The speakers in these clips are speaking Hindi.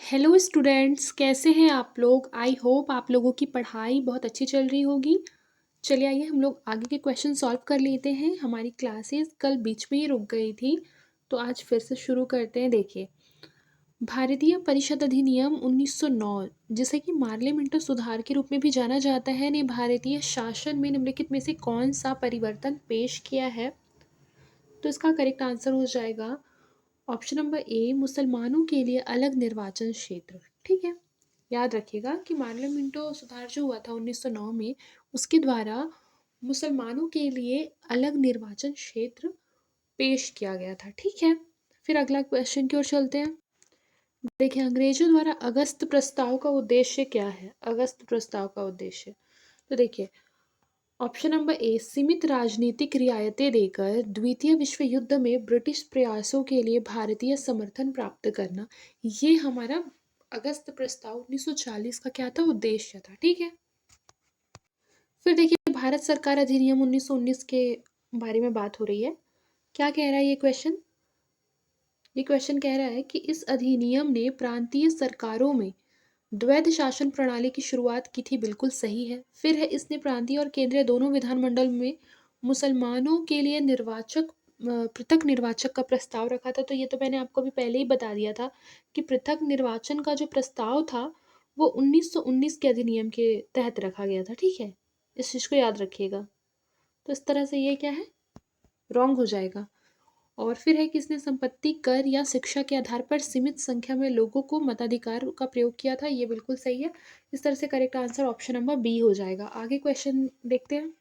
हेलो स्टूडेंट्स, कैसे हैं आप लोग? आई होप आप लोगों की पढ़ाई बहुत अच्छी चल रही होगी। चलिए आइए हम लोग आगे के क्वेश्चन सॉल्व कर लेते हैं। हमारी क्लासेस कल बीच में ही रुक गई थी, तो आज फिर से शुरू करते हैं। देखिए, भारतीय परिषद अधिनियम 1909, जिसे कि पार्लियामेंट सुधार के रूप में भी जाना जाता है, ने भारतीय शासन में निम्नलिखित में से कौन सा परिवर्तन पेश किया है? तो इसका करेक्ट आंसर हो जाएगा ऑप्शन नंबर ए, मुसलमानों के लिए अलग निर्वाचन क्षेत्र। ठीक है, याद रखिएगा कि पार्लियामेंटो सुधार जो हुआ था 1909 में, उसके द्वारा मुसलमानों के लिए अलग निर्वाचन क्षेत्र पेश किया गया था। ठीक है, फिर अगला क्वेश्चन की ओर चलते हैं। देखिए, अंग्रेजों द्वारा अगस्त प्रस्ताव का उद्देश्य क्या है? अगस्त प्रस्ताव का उद्देश्य, तो देखिए, ऑप्शन नंबर ए, सीमित राजनीतिक रियायतें देकर द्वितीय विश्व युद्ध में ब्रिटिश प्रयासों के लिए भारतीय समर्थन प्राप्त करना। ये हमारा अगस्त प्रस्ताव 1940 का क्या था? उद्देश्य था। ठीक है, फिर देखिए, भारत सरकार अधिनियम 1919 के बारे में बात हो रही है। क्या कह रहा है ये क्वेश्चन कह रहा है कि इस अधिनियम ने प्रांतीय सरकारों में द्वैध शासन प्रणाली की शुरुआत की थी। बिल्कुल सही है। फिर है, इसने प्रांतीय और केंद्रीय दोनों विधानमंडल में मुसलमानों के लिए पृथक निर्वाचक का प्रस्ताव रखा था। तो ये तो मैंने आपको भी पहले ही बता दिया था कि पृथक निर्वाचन का जो प्रस्ताव था वो 1919 के अधिनियम के तहत रखा गया था। ठीक है, इस चीज़ को याद रखिएगा। तो इस तरह से ये क्या है, रॉन्ग हो जाएगा। और फिर है कि इसने संपत्ति कर या शिक्षा के आधार पर सीमित संख्या में लोगों को मताधिकार का प्रयोग किया था। ये बिल्कुल सही है। इस तरह से correct answer option number B हो जाएगा। आगे क्वेश्चन देखते हैं।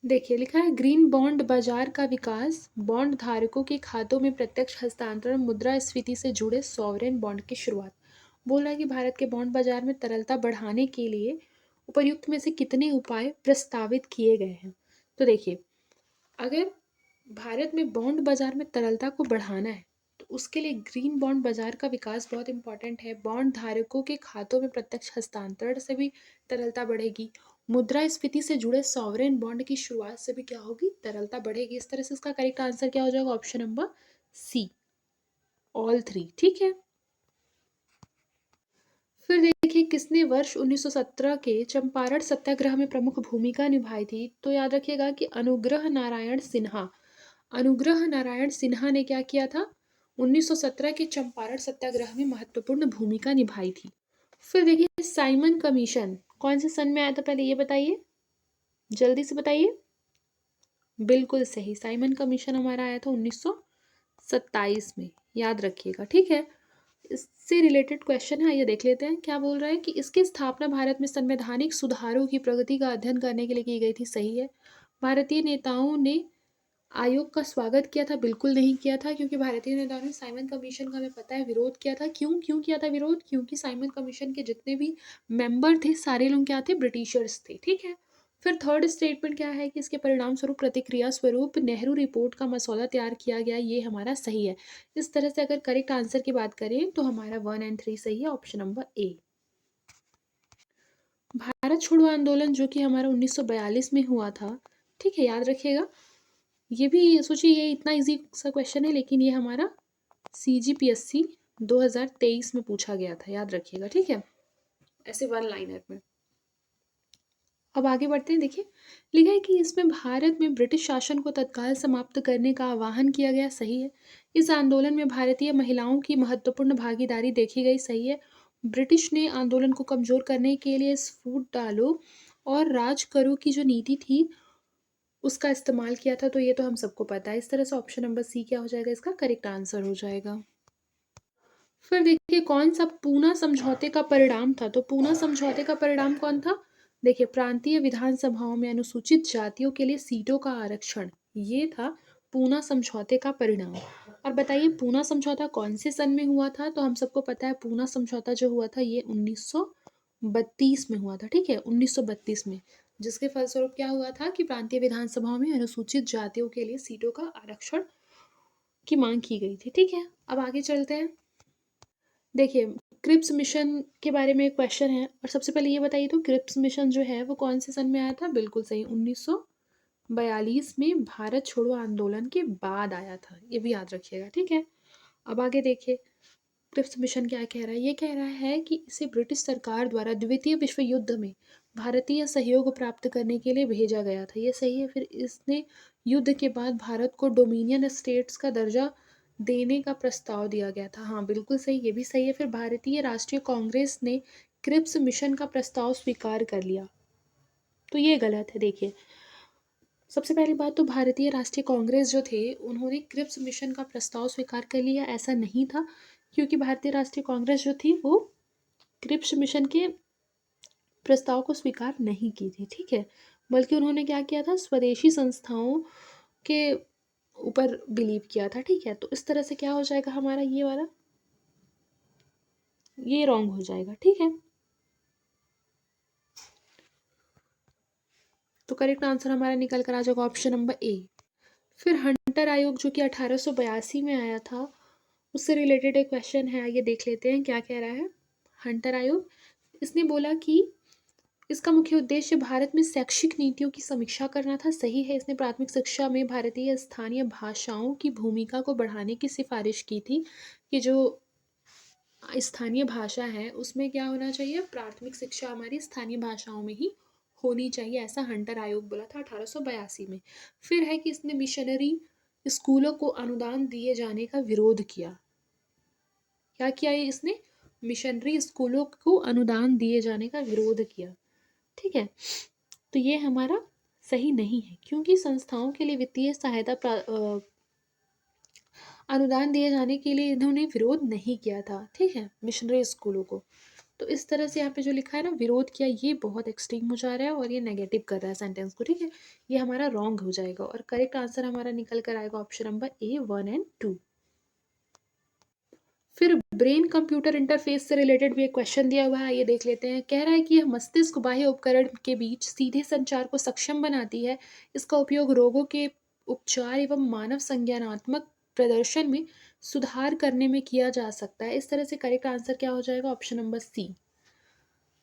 देखिए, लिखा है ग्रीन बॉन्ड बाजार का विकास, बॉन्ड धारकों के खातों में प्रत्यक्ष हस्तांतरण, मुद्रास्फीति से जुड़े सॉवरेन बॉन्ड की शुरुआत। बोल रहा है कि भारत के बॉन्ड बाजार में तरलता बढ़ाने के लिए उपर्युक्त में से कितने उपाय प्रस्तावित किए गए हैं? तो देखिए, अगर भारत में बॉन्ड बाजार में तरलता को बढ़ाना है तो उसके लिए ग्रीन बॉन्ड बाजार का विकास बहुत इंपॉर्टेंट है। बॉन्ड धारकों के खातों में प्रत्यक्ष हस्तांतरण से भी तरलता बढ़ेगी। मुद्रास्फीति से जुड़े सॉवरेन बॉन्ड की शुरुआत से भी क्या होगी, तरलता बढ़ेगी। इस तरह से इसका करेक्ट आंसर क्या हो जाएगा? Option number C, all three. ठीक है, फिर देखिए, किसने वर्ष 1917 के चंपारण सत्याग्रह में प्रमुख भूमिका निभाई थी? तो याद रखिएगा कि अनुग्रह नारायण सिन्हा। अनुग्रह नारायण सिन्हा ने क्या किया था? 1917 के चंपारण सत्याग्रह में महत्वपूर्ण भूमिका निभाई थी। फिर देखिए, साइमन कमीशन कौन से सन में आया था? पहले ये बताइए, जल्दी से बताइए। बिल्कुल सही, साइमन कमीशन हमारा आया था 1927 में। याद रखिएगा। ठीक है, इससे रिलेटेड क्वेश्चन है, ये देख लेते हैं। क्या बोल रहा है कि इसकी स्थापना भारत में संवैधानिक सुधारों की प्रगति का अध्ययन करने के लिए की गई थी। सही है। भारतीय नेताओं ने आयोग का स्वागत किया था? बिल्कुल नहीं किया था, क्योंकि भारतीय नेताओं ने साइमन कमीशन का, हमें पता है, विरोध किया था। क्यों क्यों किया था विरोध? क्योंकि साइमन कमीशन के जितने भी मेंबर थे सारे लोग क्या थे? ब्रिटिशर्स थे। ठीक है, फिर थर्ड स्टेटमेंट क्या है कि इसके परिणाम स्वरूप प्रतिक्रिया स्वरूप नेहरू रिपोर्ट का मसौदा तैयार किया गया। ये हमारा सही है। इस तरह से अगर करेक्ट आंसर की बात करें तो हमारा 1 एंड 3 सही है, ऑप्शन नंबर ए। भारत छोड़ो आंदोलन जो कि हमारा 1942 में हुआ था। ठीक है, याद रखिएगा। ये भी सोचिए, ये इतना इजी सा क्वेश्चन है, लेकिन ये हमारा CGPSC 2023 में पूछा गया था। याद रखिएगा। ठीक है, ऐसे वन लाइनर में। अब आगे बढ़ते हैं। देखिए, लिखा है कि इसमें भारत में ब्रिटिश शासन को तत्काल समाप्त करने का आह्वान किया गया। सही है। इस आंदोलन में भारतीय महिलाओं की महत्वपूर्ण भागीदारी देखी गई। सही है। ब्रिटिश ने आंदोलन को कमजोर करने के लिए फूट डालो और राज करो की जो नीति थी उसका इस्तेमाल किया था। तो ये तो हम सबको पता है। इस तरह से ऑप्शन नंबर सी क्या हो जाएगा? इसका करेक्ट आंसर हो जाएगा। फिर देखिए, कौन सा पूना समझौते का परिणाम था? तो पूना समझौते का परिणाम कौन था? देखिए, प्रांतीय विधानसभाओं में अनुसूचित जातियों के लिए सीटों का आरक्षण, ये था पूना समझौते का परिणाम। और बताइए, पूना समझौता कौन से सन में हुआ था? तो हम सबको पता है, पूना समझौता जो हुआ था ये 1932 में हुआ था। ठीक है, 1932 में, जिसके फलस्वरूप क्या हुआ था कि प्रांतीय विधानसभाओं में अनुसूचित जातियों के लिए सीटों का आरक्षण की मांग की गई थी। ठीक है, अब आगे चलते हैं। देखिए, क्रिप्स मिशन के बारे में एक क्वेश्चन है, और सबसे पहले ये बताइए तो क्रिप्स मिशन जो है वो कौन से सन में आया था? बिल्कुल सही, 1942 में भारत छोड़ो आंदोलन के बाद आया था। ये भी याद रखिएगा। ठीक है, अब आगे देखिए, क्रिप्स मिशन क्या कह रहा है? ये कह रहा है कि इसे ब्रिटिश सरकार द्वारा द्वितीय विश्व युद्ध में भारतीय सहयोग प्राप्त करने के लिए भेजा गया था। ये सही है। फिर इसने युद्ध के बाद भारत को डोमिनियन स्टेट्स का दर्जा देने का प्रस्ताव दिया गया था। हाँ, बिल्कुल सही, ये भी सही है। फिर भारतीय राष्ट्रीय कांग्रेस ने क्रिप्स मिशन का प्रस्ताव स्वीकार कर लिया, तो ये गलत है। देखिए, सबसे पहली बात तो भारतीय राष्ट्रीय कांग्रेस जो थे उन्होंने क्रिप्स मिशन का प्रस्ताव स्वीकार कर लिया, ऐसा नहीं था, क्योंकि भारतीय राष्ट्रीय कांग्रेस जो थी वो क्रिप्स मिशन के प्रस्ताव को स्वीकार नहीं की थी, ठीक है। बल्कि उन्होंने क्या किया था, स्वदेशी संस्थाओं के ऊपर बिलीव किया था, ठीक है। तो इस तरह से क्या हो जाएगा हमारा ये वाला, ये रॉन्ग हो जाएगा, ठीक है। तो करेक्ट आंसर हमारा निकल कर आ जाएगा ऑप्शन नंबर ए। फिर हंटर आयोग जो कि 1882 में आया था, उससे रिलेटेड एक क्वेश्चन है, आइए देख लेते हैं क्या कह रहा है। हंटर आयोग, इसने बोला कि इसका मुख्य उद्देश्य भारत में शैक्षिक नीतियों की समीक्षा करना था। सही है। इसने प्राथमिक शिक्षा में भारतीय स्थानीय भाषाओं की भूमिका को बढ़ाने की सिफारिश की थी कि जो स्थानीय भाषा है उसमें क्या होना चाहिए, प्राथमिक शिक्षा हमारी स्थानीय भाषाओं में ही होनी चाहिए, ऐसा हंटर आयोग बोला था 1882 में। फिर है कि इसने मिशनरी स्कूलों को अनुदान दिए जाने का विरोध किया। क्या किया है इसने, मिशनरी स्कूलों को अनुदान दिए जाने का विरोध किया, ठीक है। तो ये हमारा सही नहीं है, क्योंकि संस्थाओं के लिए वित्तीय सहायता अनुदान दिए जाने के लिए इन्होंने विरोध नहीं किया था, ठीक है, मिशनरी स्कूलों को। तो इस तरह से यहाँ पे जो लिखा है ना, विरोध किया, ये बहुत एक्सट्रीम हो जा रहा है और ये नेगेटिव कर रहा है सेंटेंस को, ठीक है। ये हमारा रॉन्ग हो जाएगा और करेक्ट आंसर हमारा निकल कर आएगा ऑप्शन नंबर ए 1 एंड 2। फिर ब्रेन कंप्यूटर इंटरफेस से रिलेटेड भी एक क्वेश्चन दिया हुआ है, ये देख लेते हैं। कह रहा है कि यह मस्तिष्क बाह्य उपकरण के बीच सीधे संचार को सक्षम बनाती है। इसका उपयोग रोगों के उपचार एवं मानव संज्ञानात्मक प्रदर्शन में सुधार करने में किया जा सकता है। इस तरह से करेक्ट आंसर क्या हो जाएगा, option number C.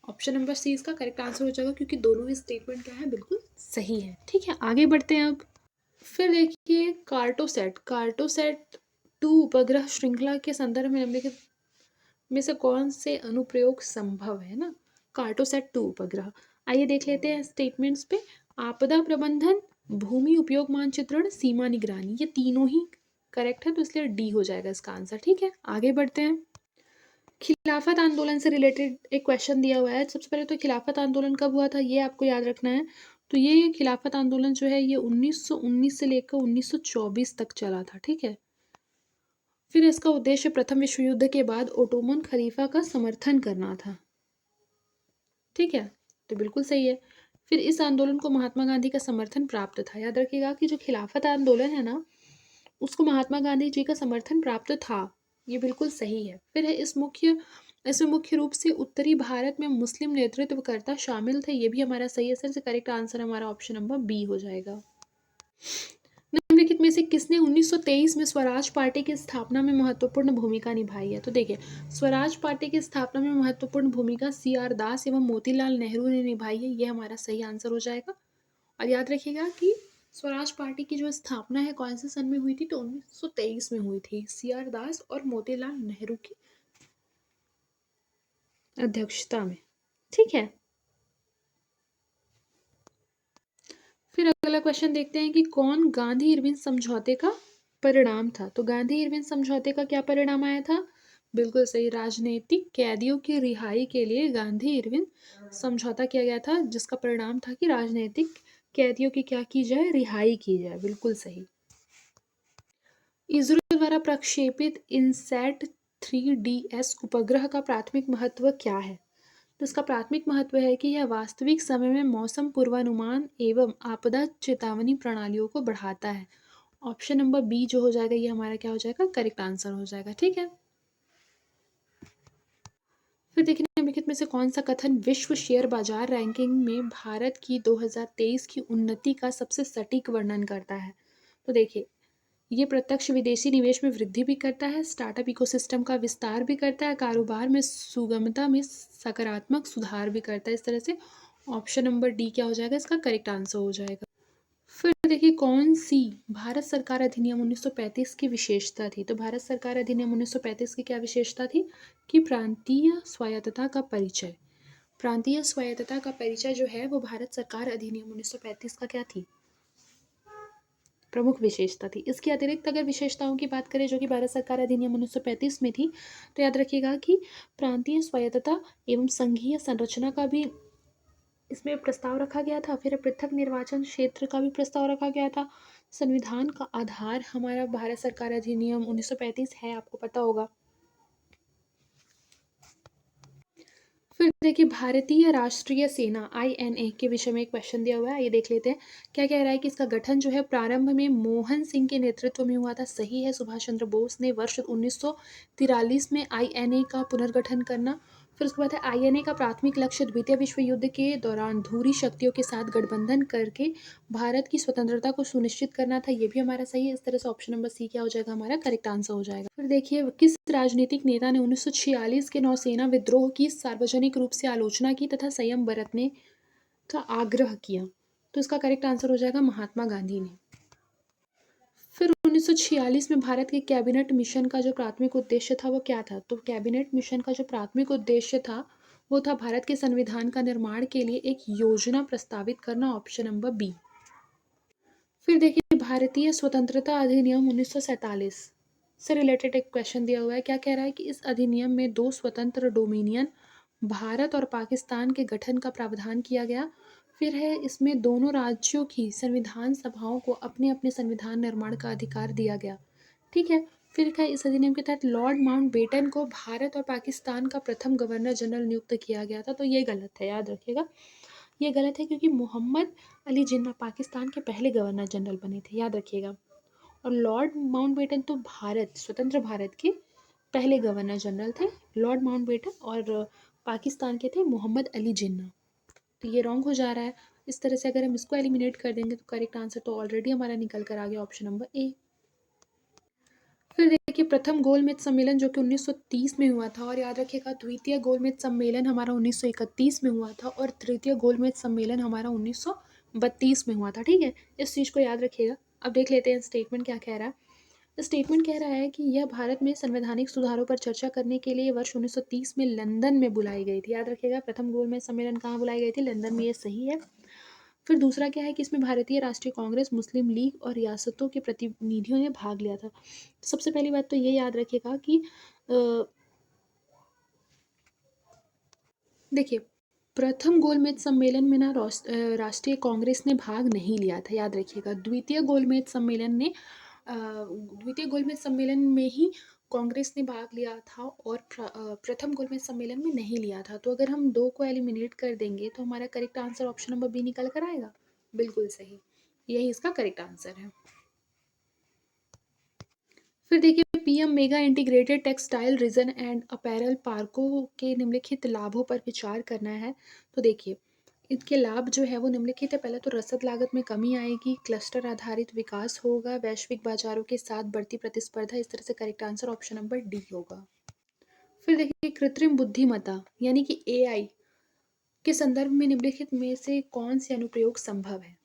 Option number C इसका करेक्ट आंसर हो जाएगा, क्योंकि दोनों ही स्टेटमेंट क्या है, बिल्कुल सही है, ठीक है। आगे बढ़ते हैं अब। फिर देखिए कार्टोसेट, कार्टोसेट 2 उपग्रह श्रृंखला के संदर्भ में निम्नलिखित में से कौन से अनुप्रयोग संभव है ना। कार्टोसेट 2 उपग्रह, आइए देख लेते हैं स्टेटमेंट्स पे। आपदा प्रबंधन, भूमि उपयोग मानचित्रण, सीमा निगरानी, ये तीनों ही करेक्ट है, तो इसलिए डी हो जाएगा इसका आंसर, ठीक है। आगे बढ़ते हैं। खिलाफत आंदोलन से रिलेटेड एक क्वेश्चन दिया हुआ है। सबसे पहले तो खिलाफत आंदोलन कब हुआ था, ये आपको याद रखना है। तो ये खिलाफत आंदोलन जो है ये 1919 से लेकर 1924 तक चला था, ठीक है। फिर इसका उद्देश्य प्रथम विश्व युद्ध के बाद ओटोमन खलीफा का समर्थन करना था, ठीक है, तो बिल्कुल सही है। फिर इस आंदोलन को महात्मा गांधी का समर्थन प्राप्त था। याद रखिएगा कि जो खिलाफत आंदोलन है ना, उसको महात्मा गांधी जी का समर्थन प्राप्त था, ये बिल्कुल सही है। फिर है इसमें मुख्य रूप से उत्तरी भारत में मुस्लिम नेतृत्वकर्ता शामिल थे, ये भी हमारा सही है। सर से करेक्ट आंसर हमारा ऑप्शन नंबर बी हो जाएगा। निम्नलिखित में से किसने 1923 में स्वराज पार्टी की स्थापना में महत्वपूर्ण भूमिका निभाई है। तो देखिए, स्वराज पार्टी की स्थापना में महत्वपूर्ण भूमिका CR दास एवं मोतीलाल नेहरू ने निभाई है, ये हमारा सही आंसर हो जाएगा। और याद रखिएगा कि स्वराज पार्टी की जो स्थापना है कौन से सन में हुई थी, तो 1923 में हुई थी, CR दास और मोतीलाल नेहरू की अध्यक्षता में, ठीक है। फिर अगला क्वेश्चन देखते हैं कि कौन गांधी इरविन समझौते का परिणाम था। तो गांधी इरविन समझौते का क्या परिणाम आया था, बिल्कुल सही, राजनीतिक कैदियों की रिहाई के लिए गांधी इरविन समझौता किया गया था, जिसका परिणाम था कि राजनीतिक कैदियों की क्या की जाए, रिहाई की जाए, बिल्कुल सही। इसरो द्वारा प्रक्षेपित इनसैट 3DS उपग्रह का प्राथमिक महत्व क्या है। तो इसका प्राथमिक महत्व है कि यह वास्तविक समय में मौसम पूर्वानुमान एवं आपदा चेतावनी प्रणालियों को बढ़ाता है। ऑप्शन नंबर बी जो हो जाएगा, ये हमारा क्या हो जाएगा, करेक्ट आंसर हो जाएगा, ठीक है। फिर देखिए निम्नलिखित में से कौन सा कथन विश्व शेयर बाजार रैंकिंग में भारत की 2023 की उन्नति का सबसे सटीक वर्णन करता है। तो देखिए, ये प्रत्यक्ष विदेशी निवेश में वृद्धि भी करता है, स्टार्टअप इकोसिस्टम का विस्तार भी करता है, कारोबार में सुगमता में सकारात्मक सुधार भी करता है। इस तरह से ऑप्शन नंबर डी क्या हो जाएगा, इसका करेक्ट आंसर हो जाएगा। फिर देखिए कौन सी भारत सरकार अधिनियम 1935 की विशेषता थी? तो भारत सरकार अधिनियम 1935 की क्या विशेषता थी? कि प्रांतीय स्वायत्तता का परिचय। प्रांतीय स्वायत्तता का परिचय जो है वो भारत सरकार अधिनियम 1935 का क्या थी? प्रमुख विशेषता थी। इसके अतिरिक्त अगर विशेषताओं की बात करें जो कि भारत सरकार अधिनियम 1935 में थी, तो याद रखिएगा कि प्रांतीय स्वायत्तता एवं संघीय संरचना का भी इसमें प्रस्ताव रखा गया था। फिर पृथक निर्वाचन क्षेत्र का भी प्रस्ताव रखा गया था। संविधान का आधार हमारा भारत सरकार अधिनियम 1935 है, आपको पता होगा। फिर देखिए भारतीय राष्ट्रीय सेना INA के विषय में एक क्वेश्चन दिया हुआ है, ये देख लेते हैं। क्या कह रहा है कि इसका गठन जो है प्रारंभ में मोहन सिंह के नेतृत्व में हुआ था। सही है। सुभाष चंद्र बोस ने वर्ष 1943 में INA का पुनर्गठन करना। फिर उसके बाद है INA का प्राथमिक लक्ष्य द्वितीय विश्व युद्ध के दौरान धुरी शक्तियों के साथ गठबंधन करके भारत की स्वतंत्रता को सुनिश्चित करना था। ये भी हमारा सही है। इस तरह से ऑप्शन नंबर सी क्या हो जाएगा? हमारा करेक्ट आंसर हो जाएगा। फिर देखिए किस राजनीतिक नेता ने 1946 के नौसेना विद्रोह की सार्वजनिक रूप से आलोचना की तथा संयम बरतने का आग्रह किया? तो इसका करेक्ट आंसर हो जाएगा महात्मा गांधी ने। फिर 1946 में भारत के कैबिनेट मिशन का जो प्राथमिक उद्देश्य था वो क्या था? तो कैबिनेट मिशन का जो प्राथमिक उद्देश्य था वो था भारत के संविधान का निर्माण के लिए एक योजना प्रस्तावित करना। Option number B. फिर देखिए भारतीय स्वतंत्रता अधिनियम 1947 से रिलेटेड एक क्वेश्चन दिया हुआ है। क्या कह रहा है कि इस अधिनियम में दो स्वतंत्र डोमिनियन भारत और पाकिस्तान के गठन का प्रावधान किया गया। फिर है इसमें दोनों राज्यों की संविधान सभाओं को अपने अपने संविधान निर्माण का अधिकार दिया गया। ठीक है। फिर क्या इस अधिनियम के तहत लॉर्ड माउंटबेटन को भारत और पाकिस्तान का प्रथम गवर्नर जनरल नियुक्त किया गया था? तो ये गलत है, याद रखिएगा। ये गलत है क्योंकि मोहम्मद अली जिन्ना पाकिस्तान के पहले गवर्नर जनरल बने थे, याद रखिएगा। और लॉर्ड माउंटबेटन तो भारत स्वतंत्र भारत के पहले गवर्नर जनरल थे, लॉर्ड माउंटबेटन। और पाकिस्तान के थे मोहम्मद अली जिन्ना। तो ये रॉन्ग हो जा रहा है। इस तरह से अगर हम इसको एलिमिनेट कर देंगे तो करेक्ट आंसर तो ऑलरेडी हमारा निकल कर आ गया, ऑप्शन नंबर ए। फिर देखिए प्रथम गोलमेज सम्मेलन जो कि 1930 में हुआ था, और याद रखिएगा द्वितीय गोलमेज सम्मेलन हमारा 1931 में हुआ था, और तृतीय गोलमेज सम्मेलन हमारा 1932 में हुआ था। ठीक है, इस चीज़ को याद रखिएगा। अब देख लेते हैं स्टेटमेंट क्या कह रहा है। स्टेटमेंट कह रहा है कि यह भारत में संवैधानिक सुधारों पर चर्चा करने के लिए वर्ष 1930 में लंदन में बुलाई गई थी। याद रखिएगा प्रथम गोलमेज सम्मेलन कहाँ बुलाई गई थी? लंदन में। ये सही है। फिर दूसरा क्या है कि इसमें भारतीय राष्ट्रीय कांग्रेस, मुस्लिम लीग और रियासतों के प्रतिनिधियों ने भाग लिया था। सबसे पहली बात तो ये याद रखिएगा कि देखिए प्रथम गोलमेज सम्मेलन में ना राष्ट्रीय कांग्रेस ने भाग नहीं लिया था, याद रखिएगा। द्वितीय गोलमेज सम्मेलन में ही कांग्रेस ने भाग लिया था और प्रथम गोलमेज सम्मेलन में नहीं लिया था। तो अगर हम दो को एलिमिनेट कर देंगे तो हमारा correct answer option number B निकल कर आएगा। बिल्कुल सही, यही इसका करेक्ट आंसर है। फिर देखिए PM mega integrated textile reason and apparel पार्कों के निम्नलिखित लाभों पर विचार करना है। तो देखिए इनके लाभ जो है वो निम्नलिखित है। पहले तो रसद लागत में कमी आएगी, क्लस्टर आधारित विकास होगा, वैश्विक बाजारों के साथ बढ़ती प्रतिस्पर्धा। इस तरह से correct answer option number D होगा। फिर देखिए कृत्रिम बुद्धिमत्ता यानी कि AI के संदर्भ में निम्नलिखित में से कौन से अनुप्रयोग संभव है?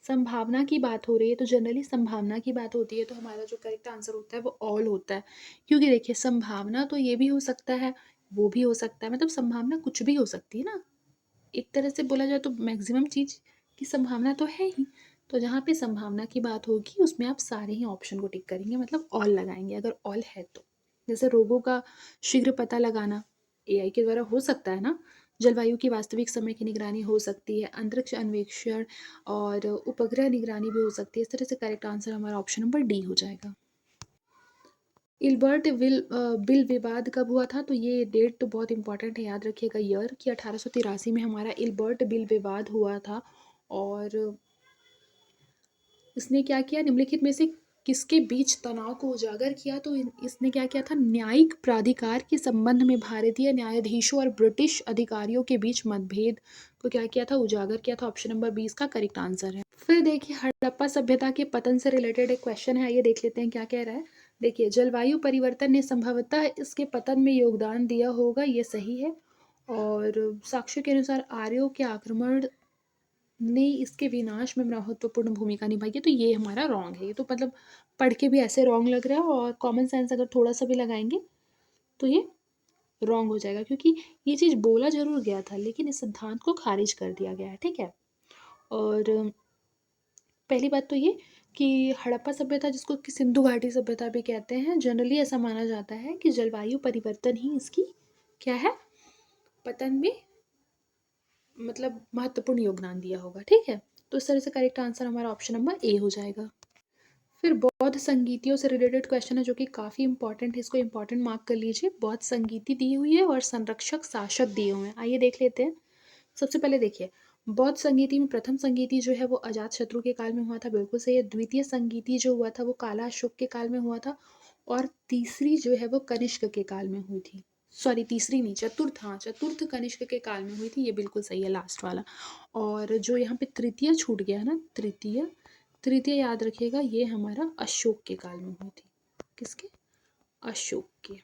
संभावना की बात हो रही है तो जनरली संभावना की बात होती है तो हमारा जो करेक्ट आंसर होता है वो ऑल होता है। क्योंकि देखिए संभावना तो ये भी हो सकता है, वो भी हो सकता है, मतलब संभावना कुछ भी हो सकती है ना। एक तरह से बोला जाए तो मैक्सिमम चीज़ की संभावना तो है ही। तो जहाँ पे संभावना की बात होगी उसमें आप सारे ही ऑप्शन को टिक करेंगे, मतलब ऑल लगाएंगे अगर ऑल है तो। जैसे रोगों का शीघ्र पता लगाना AI के द्वारा हो सकता है ना। जलवायु की वास्तविक समय की निगरानी हो सकती है, अंतरिक्ष अन्वेषण और उपग्रह निगरानी भी हो सकती है। इस तरह से करेक्ट आंसर हमारा ऑप्शन नंबर डी हो जाएगा। बिल विवाद कब हुआ था? तो ये डेट तो बहुत इंपॉर्टेंट है, याद रखिएगा ईयर कि 1883 में हमारा इल्बर्ट बिल विवाद हुआ था। और इसने क्या किया? निम्नलिखित में से किसके बीच तनाव को उजागर किया? तो इसने क्या किया था? न्यायिक प्राधिकार के संबंध में भारतीय न्यायाधीशों और ब्रिटिश अधिकारियों के बीच मतभेद को क्या किया था? उजागर किया था। ऑप्शन नंबर 20 का करेक्ट आंसर है। फिर देखिए हड़प्पा सभ्यता के पतन से रिलेटेड एक क्वेश्चन है, ये देख लेते हैं क्या कह रहा है। देखिए जलवायु परिवर्तन ने संभवतः इसके पतन में योगदान दिया होगा, ये सही है। और साक्ष्यों के अनुसार आर्यों के आक्रमण ने इसके विनाश में महत्वपूर्ण भूमिका निभाई है, तो ये हमारा रॉन्ग है। ये तो मतलब पढ़ के भी ऐसे रॉन्ग लग रहा है, और कॉमन सेंस अगर थोड़ा-सा भी लगाएँगे तो ये रॉन्ग हो जाएगा, क्योंकि ये चीज़ बोला ज़रूर गया था लेकिन इस सिद्धांत को खारिज कर दिया गया है, ठीक है? और पहली बात तो ये कि हड़प्पा सभ्यता, जिसको कि सिंधु घाटी सभ्यता भी कहते हैं, जनरली ऐसा माना जाता है कि जलवायु परिवर्तन ही इसकी क्या है, पतन में मतलब महत्वपूर्ण योगदान दिया होगा, ठीक है? तो इस तरह से करेक्ट आंसर हमारा ऑप्शन नंबर ए हो जाएगा। फिर बौद्ध संगीतियों से रिलेटेड क्वेश्चन है जो कि काफ़ी इंपॉर्टेंट है, इसको इंपॉर्टेंट मार्क कर लीजिए। बौद्ध संगीति दी हुई है और संरक्षक शासक दिए हुए हैं। आइए देख लेते हैं। सबसे पहले देखिए, बौद्ध संगीति में प्रथम संगीति जो है वो अजातशत्रु के काल में हुआ था, बिल्कुल सही है। द्वितीय संगीति जो हुआ था वो काला अशोक के काल में हुआ था, और तीसरी जो है वो कनिष्क के काल में हुई थी। सॉरी, तीसरी नहीं, चतुर्थ, हाँ चतुर्थ कनिष्क के काल में हुई थी, ये बिल्कुल सही है लास्ट वाला। और जो यहाँ पे तृतीय छूट गया है ना, तृतीय, तृतीय याद रखिएगा, ये हमारा अशोक के काल में हुई थी। किसके? अशोक के।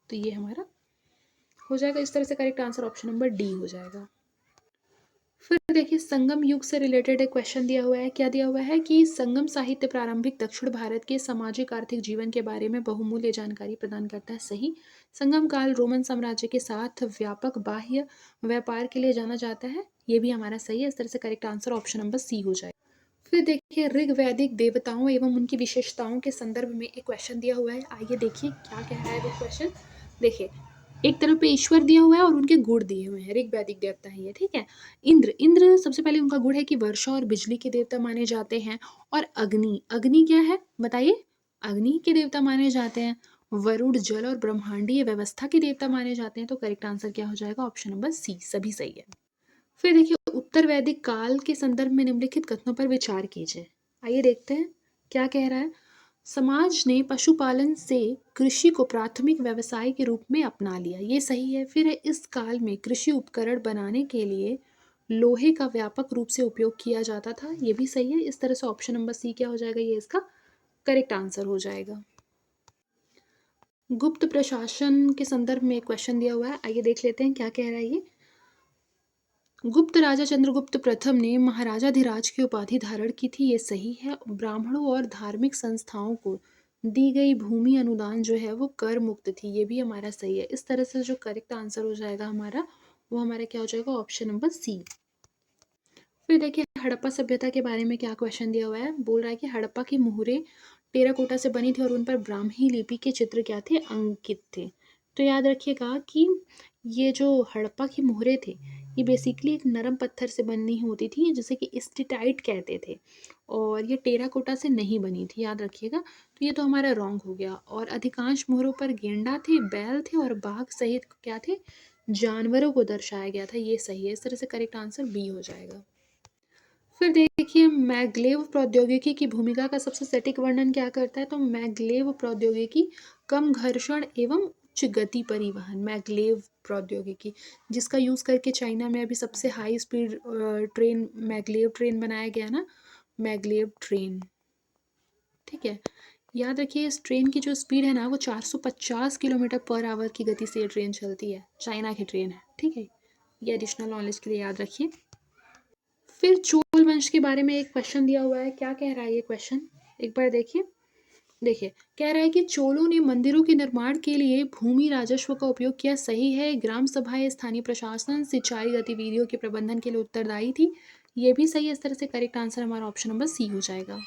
तो ये हमारा हो जाएगा, इस तरह से correct answer option number D हो जाएगा। फिर देखिए, संगम युग से रिलेटेड एक क्वेश्चन दिया हुआ है। क्या दिया हुआ है कि संगम साहित्य प्रारंभिक दक्षिण भारत के सामाजिक आर्थिक जीवन के बारे में बहुमूल्य जानकारी प्रदान करता है। सही। संगम काल रोमन साम्राज्य के साथ व्यापक बाह्य व्यापार के लिए जाना जाता है, ये भी हमारा सही है। इस तरह से correct answer option number C हो जाएगा। फिर देखिए, ऋग वैदिक देवताओं एवं उनकी विशेषताओं के संदर्भ में एक क्वेश्चन दिया हुआ है। आइए देखिए क्या कह रहा है वो क्वेश्चन। देखिए, एक तरफ पे ईश्वर दिया हुआ है और उनके गुण दिए हुए हैं। ऋग वैदिक देवता है ये, ठीक है। इंद्र, इंद्र सबसे पहले उनका गुण है कि वर्षा और बिजली के देवता माने जाते हैं। और अग्नि, अग्नि क्या है बताइए? अग्नि के देवता माने जाते हैं। वरुण जल और ब्रह्मांडीय व्यवस्था के देवता माने जाते हैं। तो करेक्ट आंसर क्या हो जाएगा? ऑप्शन नंबर सी, सभी सही है। फिर देखिए, उत्तर वैदिक काल के संदर्भ में निम्नलिखित कथनों पर विचार कीजिए। आइए देखते हैं क्या कह रहा है। समाज ने पशुपालन से कृषि को प्राथमिक व्यवसाय के रूप में अपना लिया, ये सही है। फिर इस काल में कृषि उपकरण बनाने के लिए लोहे का व्यापक रूप से उपयोग किया जाता था, ये भी सही है। इस तरह से ऑप्शन नंबर सी क्या हो जाएगा? ये इसका करेक्ट आंसर हो जाएगा। गुप्त प्रशासन के संदर्भ में एक क्वेश्चन दिया हुआ है, आइए देख लेते हैं क्या कह रहा है ये। गुप्त राजा चंद्रगुप्त प्रथम ने महाराजाधिराज की उपाधि धारण की थी, ये सही है। ब्राह्मणों और धार्मिक संस्थाओं को दी गई भूमि अनुदान जो है वो कर मुक्त थी, ये भी हमारा सही है। इस तरह से जो करेक्ट आंसर हो जाएगा हमारा, वो हमारा क्या हो जाएगा? Option number C. फिर देखिए, हड़प्पा सभ्यता के बारे में क्या क्वेश्चन दिया हुआ है। बोल रहा है कि हड़प्पा की मुहरें टेराकोटा से बनी थी और उन पर ब्राह्मी लिपि के चित्र क्या थे? अंकित थे। तो याद रखिएगा कि ये जो हड़प्पा की मुहरें थे, ये बेसिकली एक नरम पत्थर से बननी होती थी जिसे कि स्टिटाइट कहते थे, और ये टेराकोटा से नहीं बनी थी, याद रखिएगा। तो ये तो हमारा रॉन्ग हो गया। और अधिकांश मोहरों पर गेंडा थे, बैल थे और बाघ सहित क्या थे? जानवरों को दर्शाया गया था, ये सही है। इस तरह से करेक्ट आंसर बी हो जाएगा। फिर देखिए, मैग्लेव प्रौद्योगिकी की भूमिका का सबसे सटीक वर्णन क्या करता है? तो मैग्लेव प्रौद्योगिकी कम घर्षण एवं उच्च गति परिवहन, मैग्लेव प्रौद्योगिकी, जिसका यूज़ करके चाइना में अभी सबसे high speed train maglev train बनाया गया ना, मैग्लेव ट्रेन, ठीक है। याद रखिए, इस ट्रेन की जो स्पीड है ना वो 450 किलोमीटर पर आवर की गति से ये ट्रेन चलती है, चाइना की ट्रेन है, ठीक है। ये एडिशनल नॉलेज के लिए याद रखिए। फिर चोल वंश के बारे में एक क्वेश्चन दिया हुआ है। क्या कह रहा है ये क्वेश्चन? एक बार देखिए। देखिए, कह रहा है कि चोलों ने मंदिरों के निर्माण के लिए भूमि राजस्व का उपयोग किया, सही है। ग्राम सभाएं स्थानीय प्रशासन सिंचाई गतिविधियों के प्रबंधन के लिए उत्तरदायी थी, ये भी सही है। इस तरह से करेक्ट आंसर हमारा ऑप्शन नंबर सी हो जाएगा।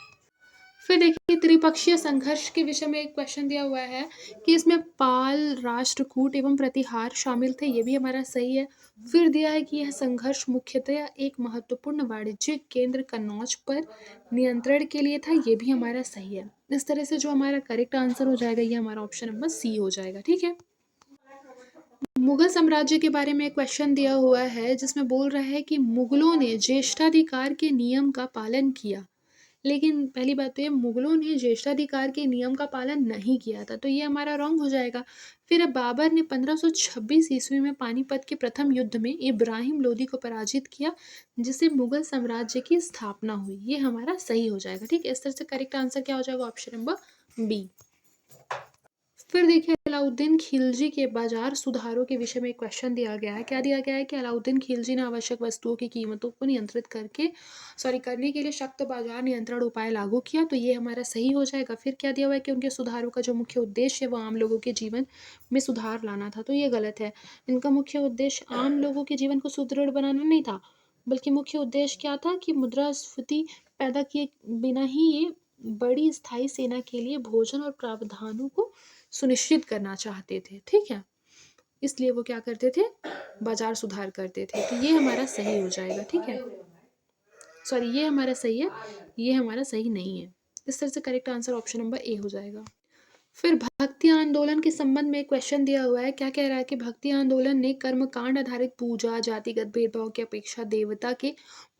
फिर देखिए, त्रिपक्षीय संघर्ष के विषय में एक क्वेश्चन दिया हुआ है कि इसमें पाल, राष्ट्रकूट एवं प्रतिहार शामिल थे, ये भी हमारा सही है। फिर दिया है कि यह संघर्ष मुख्यतः एक महत्वपूर्ण वाणिज्यिक केंद्र कन्नौज पर नियंत्रण के लिए था, ये भी हमारा सही है। इस तरह से जो हमारा करेक्ट आंसर हो जाएगा ये हमारा ऑप्शन नंबर सी हो जाएगा, ठीक है। मुगल साम्राज्य के बारे में एक क्वेश्चन दिया हुआ है जिसमें बोल रहा है कि मुगलों ने ज्येष्ठाधिकार के नियम का पालन किया, लेकिन पहली बात तो ये, मुगलों ने ज्येष्ठाधिकार के नियम का पालन नहीं किया था, तो ये हमारा रॉन्ग हो जाएगा। फिर अब बाबर ने 1526 ईस्वी में पानीपत के प्रथम युद्ध में इब्राहिम लोदी को पराजित किया, जिससे मुगल साम्राज्य की स्थापना हुई, ये हमारा सही हो जाएगा, ठीक है। इस तरह से करेक्ट आंसर क्या हो जाएगा? Option number B. फिर देखिए, अलाउद्दीन खिलजी के बाजार सुधारों के विषय में एक क्वेश्चन दिया गया है। क्या दिया गया है कि अलाउद्दीन खिलजी ने आवश्यक वस्तुओं की कीमतों को नियंत्रित करने के लिए सख्त बाजार नियंत्रण उपाय लागू किया। तो ये हमारा सही हो जाएगा। फिर क्या दिया हुआ है कि उनके सुधारों का जो मुख्य उद्देश्य है वो आम लोगों के जीवन में सुधार लाना था। तो ये गलत है। इनका मुख्य उद्देश्य आम लोगों के जीवन को सुदृढ़ बनाना नहीं था, बल्कि मुख्य उद्देश्य क्या था कि मुद्रास्फीति पैदा किए बिना ही ये बड़ी स्थायी सेना के लिए भोजन और प्रावधानों को सुनिश्चित करना चाहते थे। ठीक है, इसलिए वो क्या करते थे, बाजार सुधार करते थे। तो ये हमारा सही हो जाएगा। ठीक है, सॉरी, ये हमारा सही है, ये हमारा सही नहीं है। इस तरह से correct answer option number A हो जाएगा। फिर भक्ति आंदोलन के संबंध में एक क्वेश्चन दिया हुआ है। क्या कह रहा है कि भक्ति आंदोलन ने कर्मकांड आधारित पूजा, जातिगत भेदभाव की अपेक्षा देवता के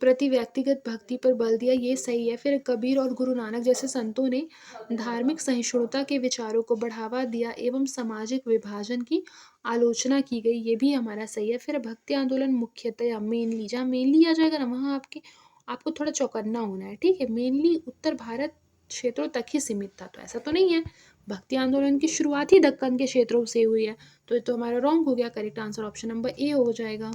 प्रति व्यक्तिगत भक्ति पर बल दिया। ये सही है। फिर कबीर और गुरु नानक जैसे संतों ने धार्मिक सहिष्णुता के विचारों को बढ़ावा दिया एवं सामाजिक विभाजन की आलोचना की गई। ये भी हमारा सही है। फिर भक्ति आंदोलन मुख्यतः मेनली, जहाँ मेनली आ जाएगा ना वहाँ आपको थोड़ा चौकन्ना होना है। ठीक है, मेनली उत्तर भारत क्षेत्रों तक ही सीमित था, तो ऐसा तो नहीं है। भक्ति आंदोलन की शुरुआत ही दक्कन के क्षेत्रों से हुई है। तो ये तो हमारा रॉन्ग हो गया। Correct answer option number A हो जाएगा।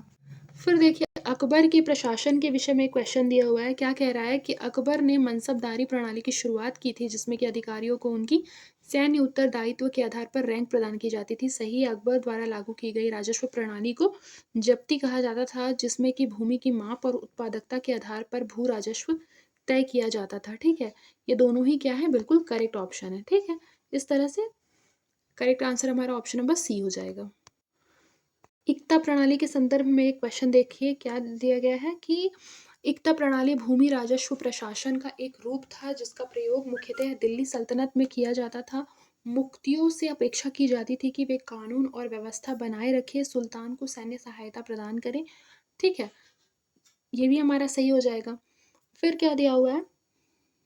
फिर देखिए, अकबर के प्रशासन के विषय में क्वेश्चन दिया हुआ है। क्या कह रहा है कि अकबर ने मनसबदारी प्रणाली की शुरुआत की थी, जिसमें कि अधिकारियों को उनकी सैन्य उत्तरदायित्व के आधार पर रैंक प्रदान की जाती थी। सही है, अकबर द्वारा लागू की गई राजस्व प्रणाली को जब्ती कहा जाता था, जिसमें कि भूमि की माप और उत्पादकता के आधार पर भू राजस्व तय किया जाता था। ठीक है, ये दोनों ही क्या है, बिल्कुल करेक्ट ऑप्शन है। ठीक है, इस तरह से करेक्ट आंसर हमारा ऑप्शन नंबर सी हो जाएगा। इक्ता प्रणाली के संदर्भ में एक क्वेश्चन देखिए, क्या दिया गया है कि इक्ता प्रणाली भूमि राजस्व प्रशासन का एक रूप था, जिसका प्रयोग मुख्यतः दिल्ली सल्तनत में किया जाता था। मुक्तियों से अपेक्षा की जाती थी कि वे कानून और व्यवस्था बनाए रखे, सुल्तान को सैन्य सहायता प्रदान करें। ठीक है, ये भी हमारा सही हो जाएगा। फिर क्या दिया हुआ है,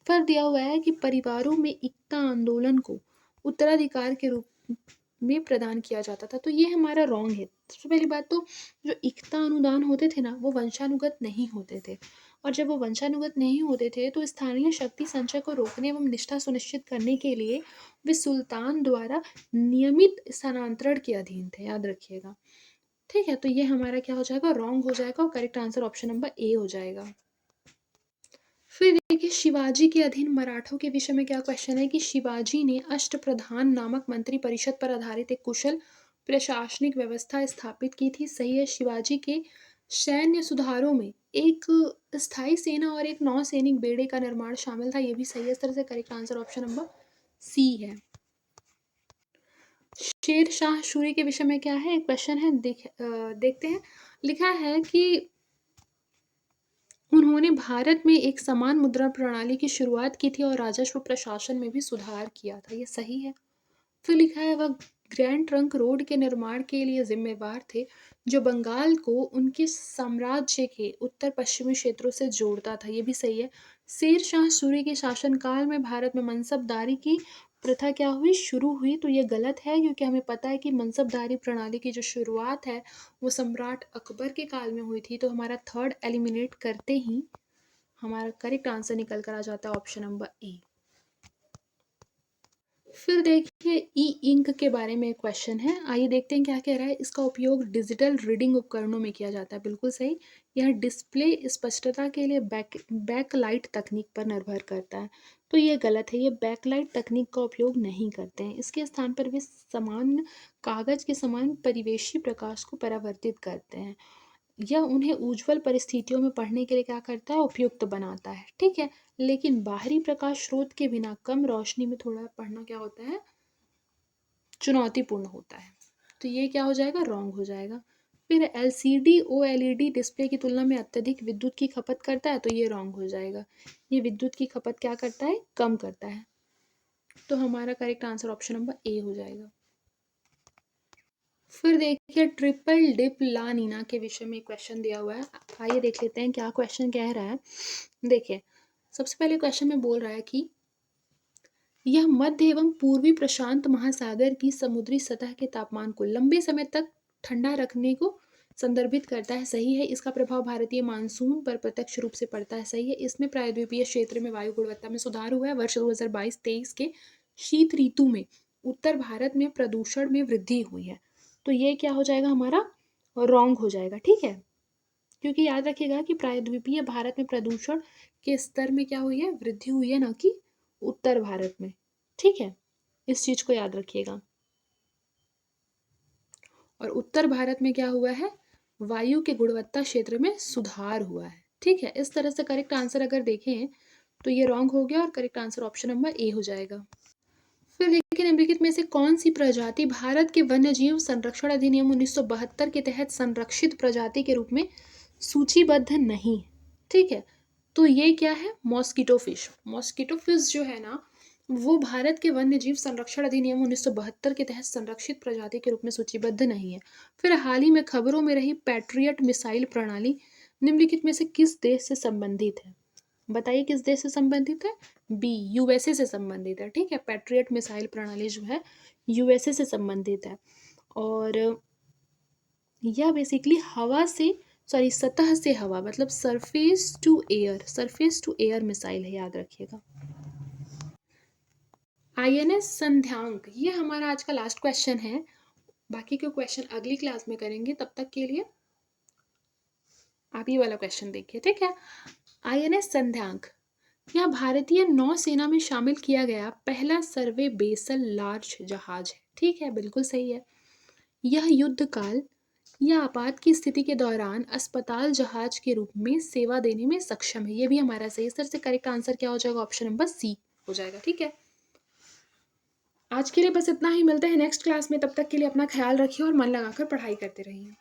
फिर दिया हुआ है कि परिवारों में इक्ता आंदोलन को उत्तराधिकार के रूप में प्रदान किया जाता था। तो ये हमारा रॉन्ग है। सबसे पहली बात तो जो इक्ता अनुदान होते थे ना, वो वंशानुगत नहीं होते थे, और जब वो वंशानुगत नहीं होते थे तो स्थानीय शक्ति संचय को रोकने एवं निष्ठा सुनिश्चित करने के लिए वे सुल्तान द्वारा नियमित स्थानांतरण के अधीन थे। याद रखिएगा। ठीक है, तो ये हमारा क्या हो जाएगा, रॉन्ग हो जाएगा, और correct answer option number A हो जाएगा। फिर देखिए, शिवाजी के अधीन मराठों के विषय में क्या क्वेश्चन है कि शिवाजी ने अष्टप्रधान नामक मंत्री परिषद पर आधारित एक कुशल प्रशासनिक व्यवस्था स्थापित की थी। सही है, शिवाजी के सैन्य सुधारों में एक स्थायी सेना और एक नौसैनिक बेड़े का निर्माण शामिल था। ये भी सही है। इस तरह से correct answer option number C है। शेर शाह सूरी के विषय में क्या है, क्वेश्चन है, देखते हैं। लिखा है कि उन्होंने भारत में एक समान मुद्रा प्रणाली की शुरुआत की थी और राजस्व प्रशासन में भी सुधार किया था। ये सही है। फिर लिखा है, वह ग्रैंड ट्रंक रोड के निर्माण के लिए जिम्मेवार थे, जो बंगाल को उनके साम्राज्य के उत्तर पश्चिमी क्षेत्रों से जोड़ता था। ये भी सही है। शेर शाह सूरी के शासनकाल में भारत में मनसबदारी की प्रथा क्या हुई, शुरू हुई। तो ये गलत है, क्योंकि हमें पता है कि मनसबदारी प्रणाली की जो शुरुआत है वो सम्राट अकबर के काल में हुई थी। तो हमारा थर्ड एलिमिनेट करते ही हमारा करेक्ट आंसर निकल कर आ जाता है ऑप्शन नंबर ए। फिर देखिए, ई इंक के बारे में क्वेश्चन है। आइए देखते हैं क्या कह रहा है। इसका उपयोग डिजिटल रीडिंग उपकरणों में किया जाता है। बिल्कुल सही। यह डिस्प्ले स्पष्टता के लिए बैकलाइट तकनीक पर निर्भर करता है। तो ये गलत है, ये बैकलाइट तकनीक का उपयोग नहीं करते हैं। इसके स्थान पर वे समान कागज के समान परिवेशी प्रकाश को परावर्तित करते हैं। यह उन्हें उज्ज्वल परिस्थितियों में पढ़ने के लिए क्या करता है, उपयुक्त बनाता है। ठीक है, लेकिन बाहरी प्रकाश स्रोत के बिना कम रोशनी में थोड़ा पढ़ना क्या होता है, चुनौतीपूर्ण होता है। तो ये क्या हो जाएगा, रॉन्ग हो जाएगा। फिर एलसीडी ओएलईडी डिस्प्ले की तुलना में अत्यधिक विद्युत की खपत करता है। तो ये रॉन्ग हो जाएगा। ये विद्युत की खपत क्या करता है, कम करता है। तो हमारा correct answer option number A हो जाएगा। फिर देखिए, ट्रिपल डिप ला नीना के विषय में क्वेश्चन दिया हुआ है। आइए देख लेते हैं क्या क्वेश्चन कह रहा है। देखिए, सबसे पहले क्वेश्चन में बोल रहा है कि यह मध्य एवं पूर्वी प्रशांत महासागर की समुद्री सतह के तापमान को लंबे समय तक ठंडा रखने को संदर्भित करता है। सही है। इसका प्रभाव भारतीय मानसून पर प्रत्यक्ष रूप से पड़ता है। सही है। इसमें प्रायद्वीपीय क्षेत्र में वायु गुणवत्ता में सुधार हुआ है। वर्ष 2022-23 के शीत ऋतु में उत्तर भारत में प्रदूषण में वृद्धि हुई है। तो ये क्या हो जाएगा हमारा, रॉन्ग हो जाएगा, ठीक है। क्योंकि याद रखिएगा कि प्रायद्वीपीय भारत में प्रदूषण के स्तर में क्या हुई है, वृद्धि हुई है, ना कि उत्तर भारत में, ठीक है। इस चीज को याद रखिएगा। और उत्तर भारत में क्या हुआ है, वायु के गुणवत्ता क्षेत्र में सुधार हुआ है, ठीक है। इस तरह से करेक्ट आंसर अगर देखें तो ये रॉन्ग हो गया और correct answer option number A हो जाएगा। फिर देखिए, निम्नलिखित में से कौन सी प्रजाति भारत के वन्यजीव संरक्षण अधिनियम 1972 के तहत संरक्षित प्रजाति के रूप में सूचीबद्ध नहीं है, ठीक है। तो ये क्या है, मॉस्किटो फिश। मॉस्किटो फिश जो है ना, वो भारत के वन्यजीव संरक्षण अधिनियम 1972 के तहत संरक्षित प्रजाति के रूप में सूचीबद्ध नहीं है। फिर हाल ही में खबरों में रही पैट्रियट मिसाइल प्रणाली निम्नलिखित में से किस देश से संबंधित है, बताइए किस देश से संबंधित है, बी यूएसए से संबंधित है, ठीक है। पैट्रियट मिसाइल प्रणाली जो है यूएसए से संबंधित है। और यह बेसिकली हवा से, सॉरी सतह से हवा, मतलब surface to air, surface to air missile है, याद रखिएगा। आईएनएस संध्यांक, ये हमारा आज का लास्ट क्वेश्चन है। बाकी के क्वेश्चन अगली क्लास में करेंगे, तब तक के लिए आप ये वाला क्वेश्चन देखिए, ठीक है। आईएनएस संध्यांक यह भारतीय नौसेना में शामिल किया गया पहला सर्वे बेसल लार्ज जहाज है, ठीक है, बिल्कुल सही है। यह युद्ध काल या आपात की स्थिति के दौरान अस्पताल जहाज के रूप में सेवा देने में सक्षम है, ये भी हमारा सही। इस तरह से करेक्ट आंसर क्या हो जाएगा, ऑप्शन नंबर सी हो जाएगा, ठीक है। आज के लिए बस इतना ही, मिलते हैं नेक्स्ट क्लास में, तब तक के लिए अपना ख्याल रखिए और मन लगाकर पढ़ाई करते रहिए।